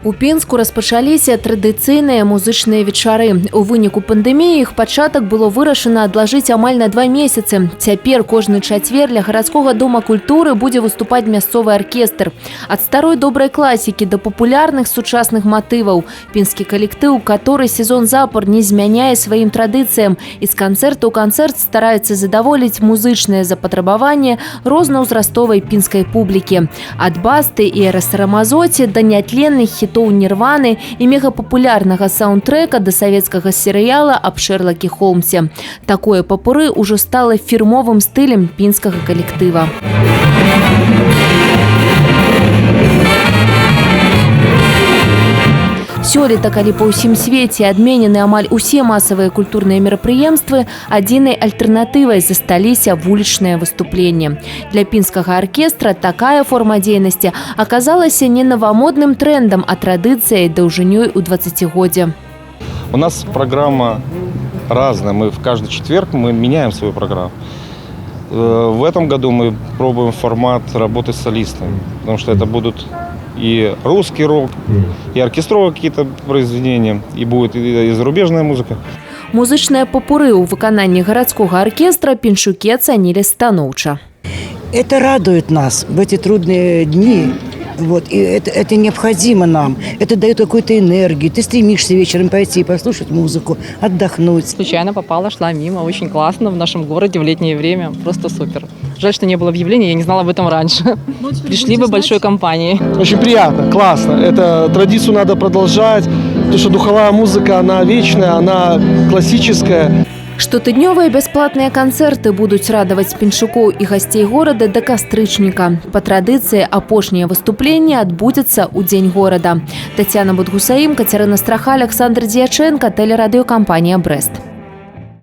У Пінску распачаліся традыцыйныя музычныя вечары. У выніку пандэміі іх пачатак было вырашана адлажыць амаль на 2 месяцы. Цяпер кожны чацвер ля гарадскога дома культуры будзе выступаць мясцовы аркестр. Ад старой добрай класікі да папулярных сучасных матываў. Пінскі калектыў, который сезон запар не змяняе сваім традыцыям і з канцэрту ў канцэрт стараецца задаволіць музычнае запатрабаванне рознаўзрастовай пінскай публікі. Ад басты і Рамазоці да нятленных хітоў Нірваны і мегапапулярнага саундтрэка да савецкага серыяла аб Шэрлаке Холмсе. Такое папуры ўжо стала фірмовым стылем пінскага калектыва. Сёлета, калі па ўсім свеце адменены амаль усе масавыя культурныя мерапрыемствы, адзінай альтэрнатывай засталіся вулічныя выступленні. Для пінскага аркестра такая форма дзейнасці аказалася не новамодным трендам, а традыцыяй даўжынёй у 20-годзе. У нас программа разная. Мы в каждый четверг мы меняем свою программу. В этом году мы пробуем формат работы с солистами, потому что это будут и русский рок, и оркестровые какие-то произведения, и будет и зарубежная музыка. Музычныя папуры ў выкананні гарадскога аркестра пінчукі ацанілі станоўча. Это радует нас в эти трудные дни. Вот, и это необходимо нам. Это дает какую-то энергию. Ты стремишься вечером пойти, послушать музыку, отдохнуть. Случайно попала, шла мимо. Очень классно в нашем городе в летнее время. Просто супер. Жаль, что не было объявления, я не знала об этом раньше. Пришли бы большой компанией. Очень приятно, классно. Это традицию надо продолжать, потому что духовая музыка, она вечная, она классическая. Штотыднёвыя бясплатныя канцэрты будуць радаваць піншукоў і гасцей горада да кастрычніка. Па традыцыі апошняе выступленне адбудзецца ў дзень горада. Тацяна Будгусаім, Кацярына Страха, Александр Дзячэнка, тэлерадыёкампанія «Брэст».